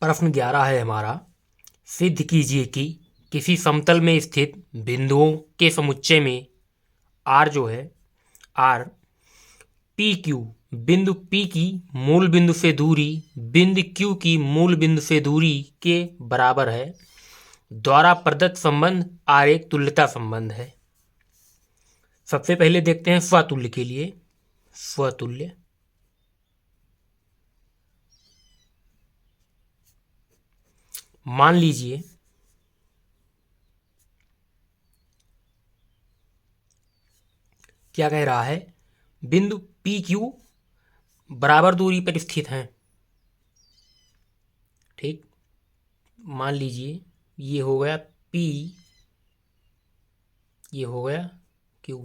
प्रश्न 11 है हमारा। सिद्ध कीजिए कि किसी समतल में स्थित बिंदुओं के समुच्चय में आर जो है आर पी क्यू बिंदु पी की मूल बिंदु से दूरी बिंदु क्यू की मूल बिंदु से दूरी के बराबर है द्वारा प्रदत्त संबंध आर एक तुल्यता संबंध है। सबसे पहले देखते हैं स्वतुल्य के लिए। स्वतुल्य मान लीजिए क्या कह रहा है, बिंदु पी क्यू बराबर दूरी पर स्थित हैं। ठीक, मान लीजिए ये हो गया P, ये हो गया Q।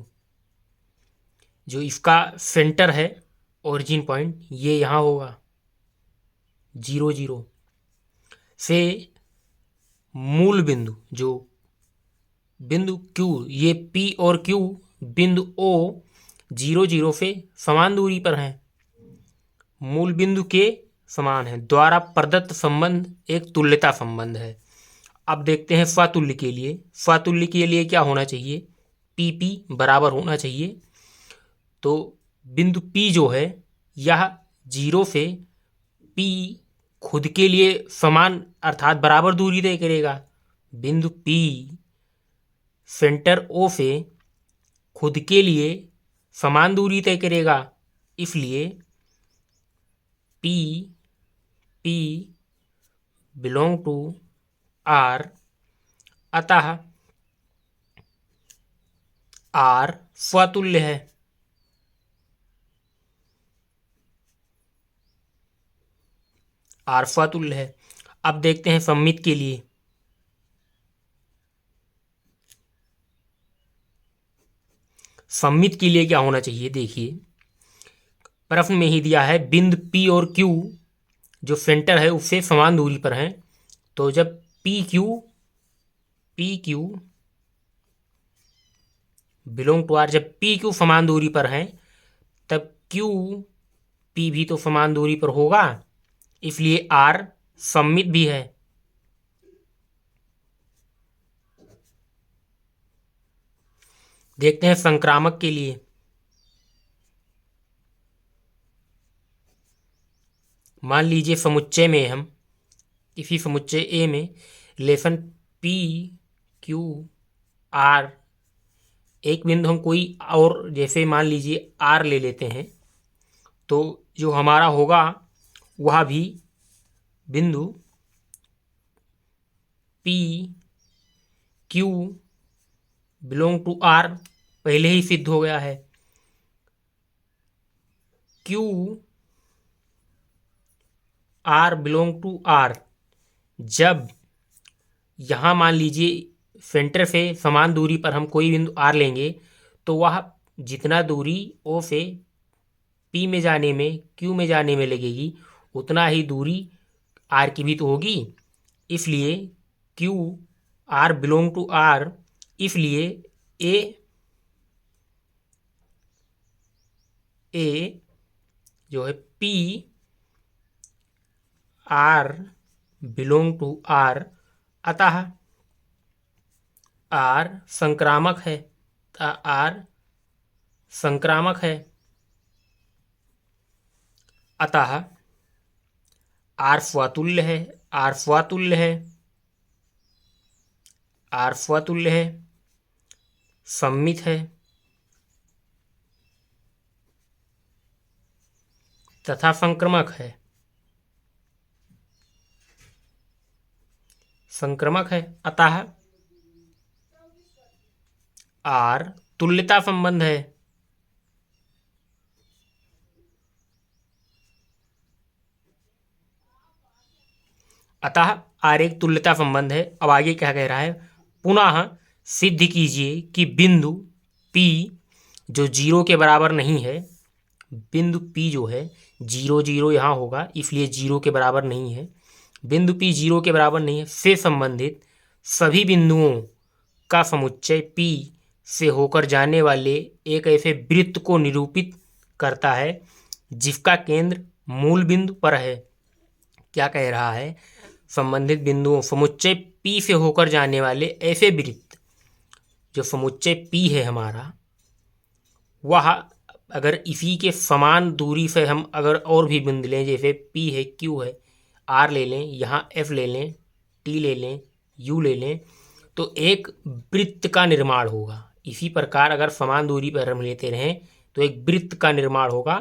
जो इसका सेंटर है ओरिजिन पॉइंट ये यहाँ होगा 0 0 से मूल बिंदु जो बिंदु Q, ये P और Q बिंदु O 0 0 से समान दूरी पर हैं, मूल बिंदु के समान है, द्वारा प्रदत्त संबंध एक तुल्यता संबंध है। अब देखते हैं स्वतुल्य के लिए। स्वतुल्य के लिए क्या होना चाहिए, पी पी बराबर होना चाहिए। तो बिंदु P जो है यह 0 से P खुद के लिए समान अर्थात बराबर दूरी तय करेगा। बिंदु P सेंटर O से खुद के लिए समान दूरी तय करेगा, इसलिए P P belong to R, अतः R स्वतुल्य है। R स्वतुल्य है। अब देखते हैं सममित के लिए। सममित के लिए क्या होना चाहिए, देखिए प्रश्न में ही दिया है बिंदु P और Q जो सेंटर है उससे समान दूरी पर हैं। तो जब P Q belong to R, जब पी क्यू समान दूरी पर हैं तब क्यू पी भी तो समान दूरी पर होगा, इसलिए आर सममित भी है। देखते हैं संक्रामक के लिए। मान लीजिए समुच्चय में हम किसी समुच्चय ए में रिलेशन पी क्यू आर, एक बिंदु हम कोई और जैसे मान लीजिए आर ले लेते हैं, तो जो हमारा होगा वह भी बिंदु P Q belong to R पहले ही सिद्ध हो गया है। Q R belong to R, जब यहाँ मान लीजिए सेंटर से समान दूरी पर हम कोई बिंदु आर लेंगे तो वह जितना दूरी ओ से पी में जाने में क्यू में जाने में लगेगी उतना ही दूरी आर की भी तो होगी, इसलिए Q R belong to R, इसलिए ए जो है P R belong to R, अतः आर संक्रामक है। आर संक्रामक है, अतः आर स्वतुल्य है। आर स्वतुल्य है, आर स्वतुल्य है, सममित है तथा संक्रमक है। संक्रमक है, अतः आर तुल्यता संबंध है। अतः आर एक तुल्यता संबंध है। अब आगे क्या कह रहा है, पुनः सिद्ध कीजिए कि बिंदु P जो 0 के बराबर नहीं है, बिंदु P जो है 0 0 यहाँ होगा इसलिए 0 के बराबर नहीं है, बिंदु P 0 के बराबर नहीं है से संबंधित सभी बिंदुओं का समुच्चय P से होकर जाने वाले एक ऐसे वृत्त को निरूपित करता है जिसका केंद्र मूल बिंदु पर है। क्या कह रहा है, संबंधित बिंदुओं समुच्चय P से होकर जाने वाले ऐसे वृत्त, जो समुच्चय P है हमारा, वह अगर इसी के समान दूरी से हम अगर और भी बिंदु लें, जैसे P है, Q है, R ले लें, यहाँ F ले लें, T ले लें, U ले लें, तो एक वृत्त का निर्माण होगा। इसी प्रकार अगर समान दूरी पर हम लेते रहें तो एक वृत्त का निर्माण होगा।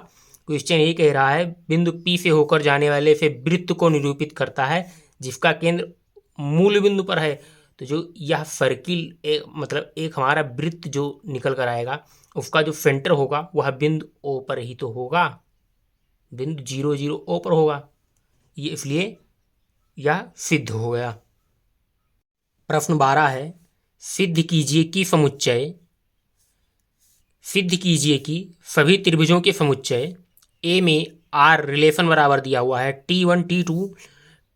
क्वेश्चन यही कह रहा है, बिंदु P से होकर जाने वाले से वृत्त को निरूपित करता है जिसका केंद्र मूल बिंदु पर है। तो जो यह सर्किल मतलब एक हमारा वृत्त जो निकल कर आएगा, उसका जो सेंटर होगा वह बिंदु O पर ही तो होगा, बिंदु 0 0 O पर होगा। ये इसलिए यह सिद्ध हो गया। प्रश्न 12 है, सिद्ध कीजिए कि सभी त्रिभुजों के समुच्चय ए में आर रिलेशन बराबर दिया हुआ है,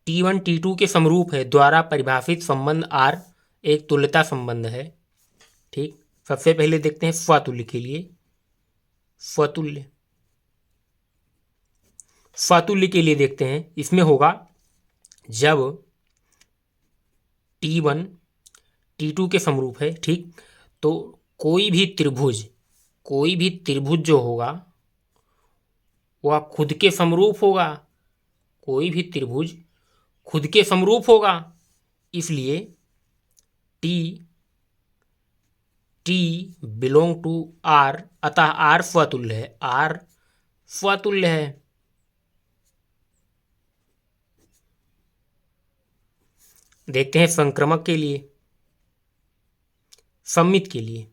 T1 T2 के समरूप है, द्वारा परिभाषित संबंध आर एक तुल्यता संबंध है। ठीक, सबसे पहले देखते हैं स्वतुल्य के लिए। स्वतुल्य के लिए देखते हैं, इसमें होगा जब T1 T2 के समरूप है, ठीक, तो कोई भी त्रिभुज जो होगा वह खुद के समरूप होगा। कोई भी त्रिभुज खुद के समरूप होगा, इसलिए T बिलोंग टू R, अतः R स्वतुल्य है। देखते हैं संक्रमक के लिए, सममित के लिए।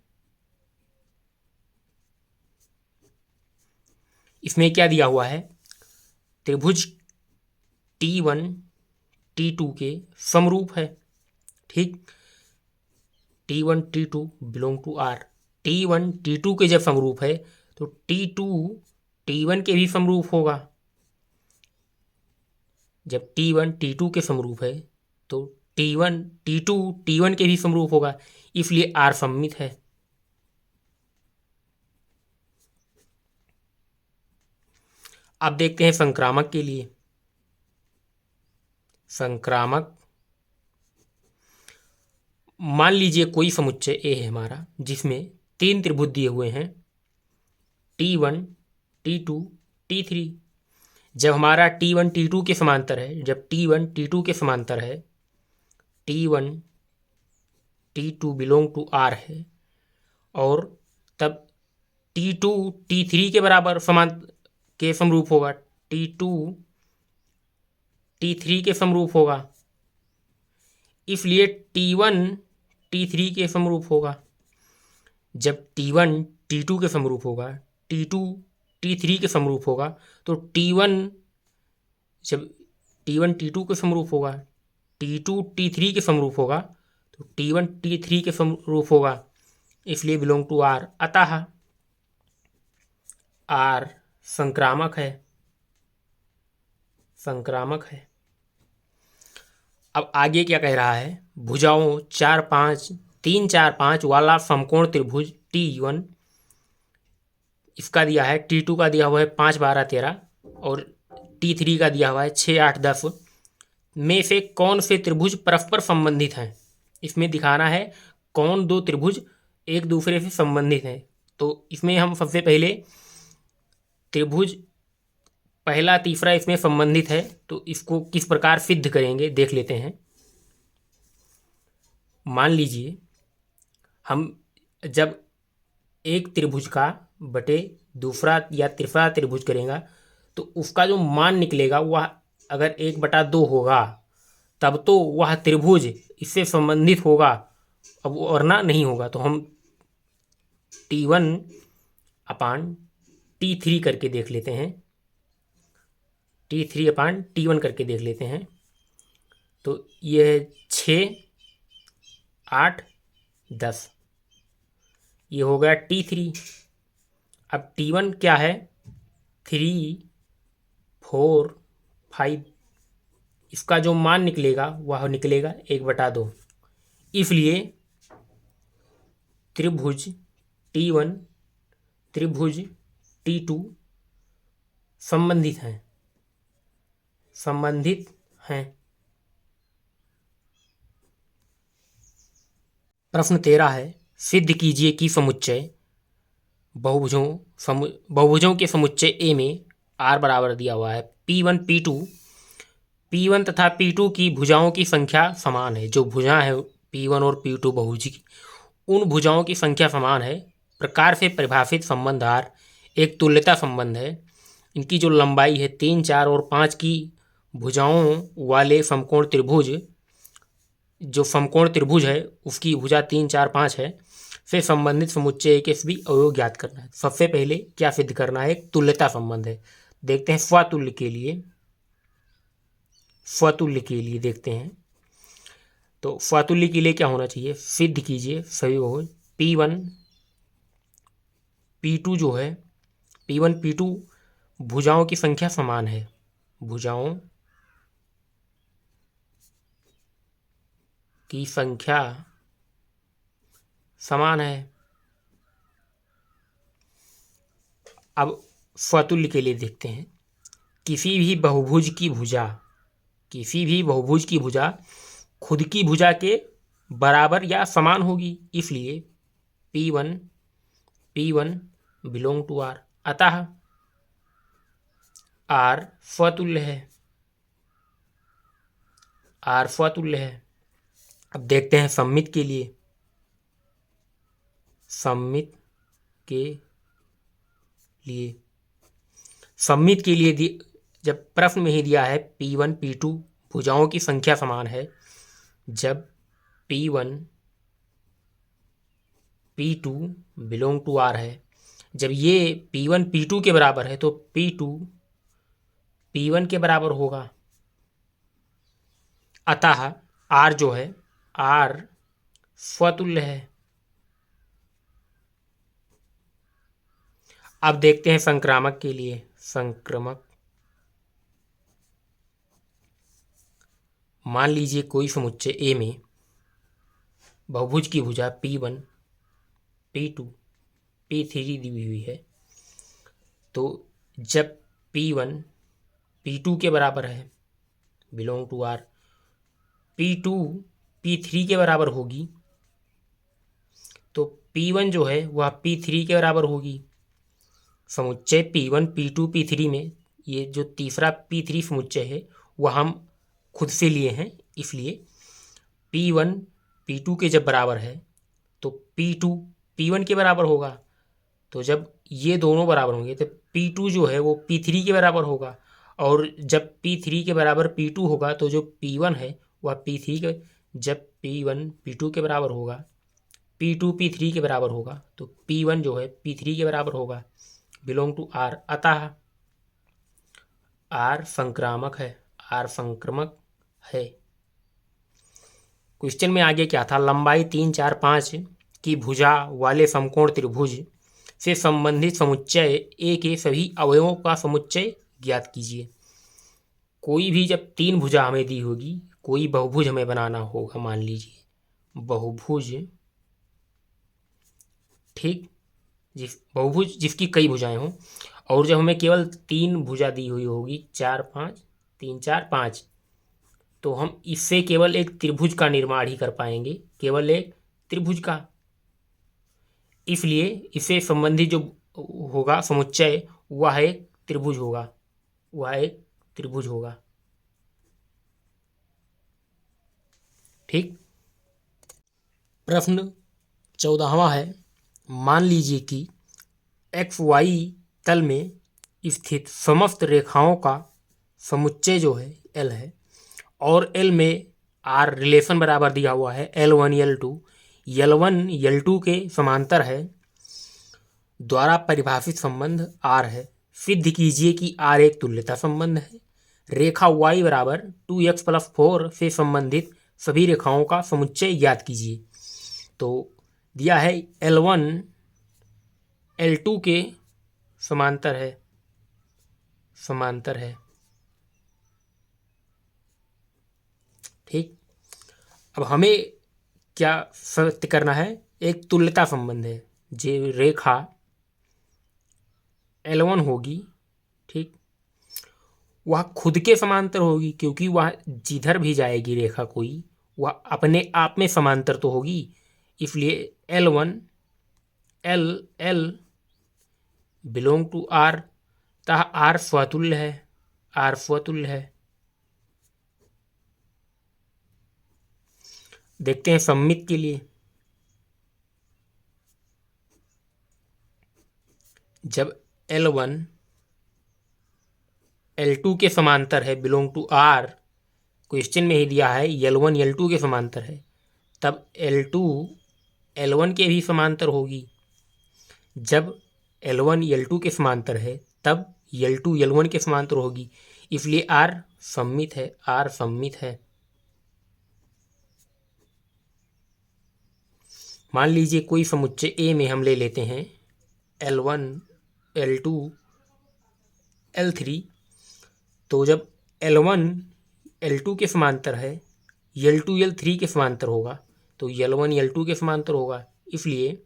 इसमें क्या दिया हुआ है, त्रिभुज T1 T2 के समरूप है, ठीक। T1 T2 belong to R, T1 T2 के जब समरूप है तो T2 T1 के भी समरूप होगा। जब T1 T2 के समरूप है तो T1 T2 T1 के भी समरूप होगा, इसलिए R सममित है। अब देखते हैं संक्रामक के लिए। संक्रामक, मान लीजिए कोई समुच्चय ए है हमारा जिसमें 3 त्रिभुज दिए हुए हैं, T1 T2 T3। जब हमारा T1 T2 के समांतर है, T1 T2 belong to R है, और तब T2 T3 के बराबर के समरूप होगा, T2 T3 के समरूप होगा, इसलिए T1 T3 के समरूप होगा। जब T1 T2 के समरूप होगा, T2 T3 के समरूप होगा, तो जब T1 T2 के समरूप होगा, T2 T3 के समरूप होगा, तो T1 T3 के समरूप होगा, इसलिए बिलोंग टू R, अतः R संक्रामक है। अब आगे क्या कह रहा है, भुजाओं 3 4 5 वाला समकोण त्रिभुज T1, इसका दिया है, T2 का दिया हुआ है 5 12 13 और T3 का दिया हुआ है 6 8 10 में से कौन से त्रिभुज परस्पर संबंधित हैं। इसमें दिखाना है कौन दो त्रिभुज एक दूसरे से संबंधित हैं। तो इसमें हम सबसे पहले त्रिभुज पहला तीसरा इसमें संबंधित है, तो इसको किस प्रकार सिद्ध करेंगे देख लेते हैं। मान लीजिए हम जब एक त्रिभुज का बटे दूसरा या तीसरा त्रिभुज करेंगे तो उसका जो मान निकलेगा वह अगर 1/2 होगा तब तो वह त्रिभुज इससे संबंधित होगा, अब वरना नहीं होगा। तो हम T1 अपान T3 करके देख लेते हैं, T3 अपान T1 करके देख लेते हैं। तो ये है 6 8 10, ये हो गया T3। अब T1 क्या है, 3 4 5, इसका जो मान निकलेगा वह निकलेगा 1/2। इसलिए त्रिभुज T1 त्रिभुज T2 संबंधित हैं। प्रश्न 13 है, सिद्ध कीजिए कि समुच्चय बहुभुजों के समुच्चय ए में आर बराबर दिया हुआ है P1 तथा P2 की भुजाओं की संख्या समान है। जो भुजा है P1 और P2 बहुभुज की, उन भुजाओं की संख्या समान है प्रकार से परिभाषित संबंध आर एक तुल्यता संबंध है। इनकी जो लंबाई है 3, 4 और 5 की भुजाओं वाले समकोण त्रिभुज, जो समकोण त्रिभुज है उसकी भुजा 3, 4, 5 है, से संबंधित समुच्चय के सभी अवयव ज्ञात करना है। सबसे पहले क्या सिद्ध करना है? एक तुल्यता संबंध है। देखते हैं स्वतुल्य के लिए देखते हैं। तो स्वतुल्य के लिए क्या होना चाहिए? सिद्ध कीजिए सभी बहुभुज P1 P2 जो है P1 P2 भुजाओं की संख्या समान है। भुजाओं की संख्या समान है। अब स्वतुल्य के लिए देखते हैं। किसी भी बहुभुज की भुजा खुद की भुजा के बराबर या समान होगी, इसलिए P1 बिलोंग टू R, अतः R स्वतुल्य है। अब देखते हैं सममित के लिए। सममित के लिए जब प्रश्न में ही दिया है P1 P2 भुजाओं की संख्या समान है, जब P1 P2 belong to R है, जब ये P1 P2 के बराबर है तो P2 P1 के बराबर होगा, अतः R जो है R स्वतुल्य है। अब देखते हैं संक्रामक के लिए। मान लीजिए कोई समुच्चय ए में बहुभुज की भुजा P1 P2 P3 दी हुई है। तो जब P1 P2 के बराबर है, belong to R, P2 P3 के बराबर होगी, तो P1 जो है वह P3 के बराबर होगी। समुच्चय P1 P2 P3 में ये जो तीसरा P3 समुच्चय है वह हम खुद से लिए हैं, इसलिए P1 P2 के जब बराबर है तो P2 P1 के बराबर होगा। तो जब ये दोनों बराबर होंगे तो P2 जो है वो P3 के बराबर होगा, और जब P3 के बराबर P2 होगा तो जो P1 है वह P3 के, जब P1 P2 के बराबर होगा, P2 P3 के बराबर होगा, तो P1 जो है P3 के बराबर होगा, बिलोंग टू R, अतः R संक्रामक है। क्वेश्चन में आगे क्या था? लंबाई 3, 4, 5 की भुजा वाले समकोण त्रिभुज से संबंधित समुच्चय ए के सभी अवयवों का समुच्चय ज्ञात कीजिए। कोई भी जब 3 भुजा हमें दी होगी, कोई बहुभुज हमें बनाना होगा, मान लीजिए बहुभुज, ठीक, बहुभुज जिसकी कई भुजाएं हों, और जब हमें केवल 3 भुजा दी हुई होगी 4, 5, 3, 4, 5, तो हम इससे केवल एक त्रिभुज का निर्माण ही कर पाएंगे, केवल एक त्रिभुज का। इसलिए इससे संबंधित जो होगा समुच्चय वह एक त्रिभुज होगा, ठीक। प्रश्न 14वां है, मान लीजिए कि XY तल में स्थित समस्त रेखाओं का समुच्चय जो है L है, और L में R रिलेशन बराबर दिया हुआ है L1 L2, L1 L2 के समांतर है, द्वारा परिभाषित संबंध R है। सिद्ध कीजिए कि R एक तुल्यता संबंध है। रेखा Y बराबर 2x+4 से संबंधित सभी रेखाओं का समुच्चय ज्ञात कीजिए। तो दिया है L1 L2 के समांतर है, ठीक। अब हमें क्या सत्य करना है? एक तुल्यता संबंध है, जो रेखा L1 होगी, ठीक, वह खुद के समांतर होगी, क्योंकि वह जिधर भी जाएगी रेखा कोई, वह अपने आप में समांतर तो होगी, इसलिए L बिलोंग टू R, तथा R स्वतुल्य है। देखते हैं सममित के लिए। जब L1 L2 के समांतर है, बिलोंग टू R, क्वेश्चन में ही दिया है L1 L2 के समांतर है, तब L2 L1 के भी समांतर होगी। जब L1 L2 के समांतर है, तब L2 L1 के समांतर होगी। इसलिए R सममित है। मान लीजिए कोई समुच्चय A में हम ले लेते हैं L1 L2 L3, तो जब L1 L2 के समांतर है, L2 L3 के समांतर होगा, तो L1 L2 के समांतर होगा। इसलिए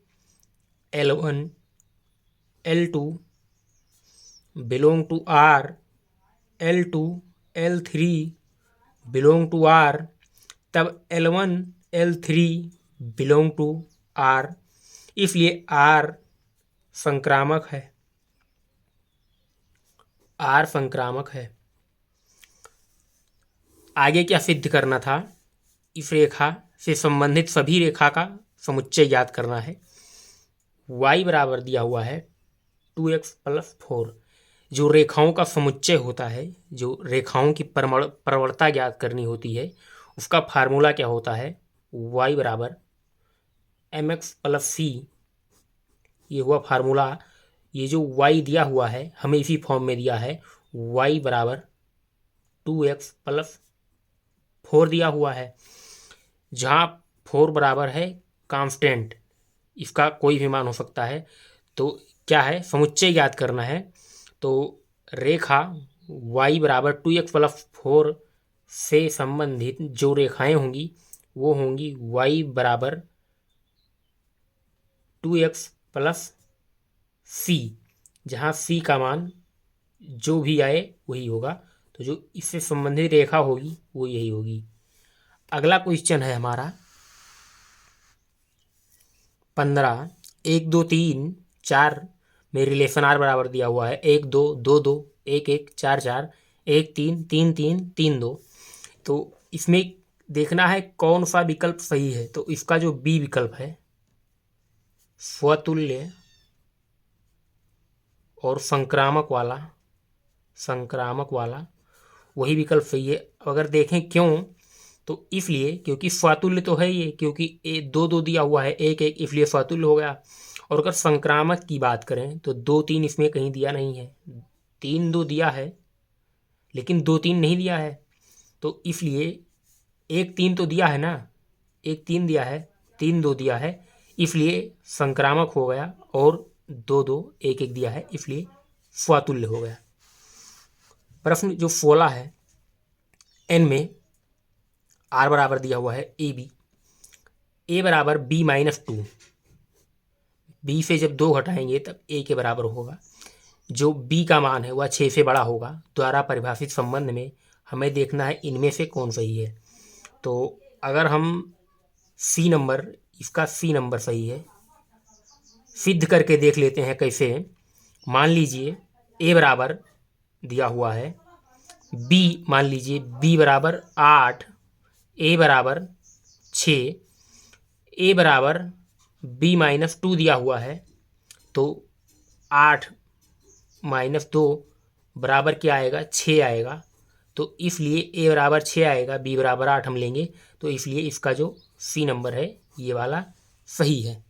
L1 L2 belong to R, L2 L3 belong to R, तब L1 L3 belong to R, इसलिए R संक्रामक है। आगे क्या सिद्ध करना था? इस रेखा से संबंधित सभी रेखा का समुच्चय याद करना है। y बराबर दिया हुआ है 2x + 4। जो रेखाओं का समुच्चय होता है, जो रेखाओं की प्रवणता ज्ञात करनी होती है, उसका फार्मूला क्या होता है? y बराबर mx + c। ये हुआ फार्मूला। ये जो y दिया हुआ है, हमें इसी फॉर्म में दिया है, y बराबर 2x + 4 दिया हुआ है, जहाँ 4 बराबर है कांस्टेंट, इसका कोई भी मान हो सकता है। तो क्या है? समुच्चय ज्ञात करना है। तो रेखा y बराबर 2x + 4 से संबंधित जो रेखाएं होंगी वो होंगी y बराबर 2x + c, जहाँ c का मान जो भी आए वही होगा। तो जो इससे संबंधित रेखा होगी वो यही होगी। अगला क्वेश्चन है हमारा 15। 1 2 3 4 में रिलेशन R बराबर दिया हुआ है 1 2 2 2 1 1 4 4 1 3 3 3 3 2। तो इसमें देखना है कौन सा विकल्प सही है। तो इसका जो बी विकल्प है, स्वतुल्य और संक्रामक वाला वही विकल्प सही है। अगर देखें क्यों, तो इसलिए क्योंकि स्वतुल्य तो है ये, क्योंकि 2 2 दिया हुआ है 1 1, इसलिए स्वतुल्य हो गया। और अगर संक्रामक की बात करें तो 2 3 इसमें कहीं दिया नहीं है, 3 2 दिया है लेकिन 2 3 नहीं दिया है। तो इसलिए 1 3 तो दिया है ना, 1 3 दिया है, 3 2 दिया है, इसलिए संक्रामक हो गया। और 2 2 1 1 दिया है, इसलिए स्वतुल्य हो गया। प्रश्न जो 16 है, n में r बराबर दिया हुआ है a बराबर b - 2। b से जब 2 घटाएंगे तब a के बराबर होगा। जो b का मान है वह 6 से बड़ा होगा। द्वारा परिभाषित संबंध में हमें देखना है इनमें से कौन सही है। तो अगर हम इसका c नंबर सही है, सिद्ध करके देख लेते हैं कैसे। मान लीजिए a बराबर दिया हुआ है, b मान लीजिए b बराबर 8, a बराबर 6, a बराबर b - 2 दिया हुआ है। तो 8 - 2 बराबर क्या आएगा? 6 आएगा। तो इसलिए a बराबर 6 आएगा, b बराबर 8 हम लेंगे। तो इसलिए इसका जो सी नंबर है ये वाला सही है।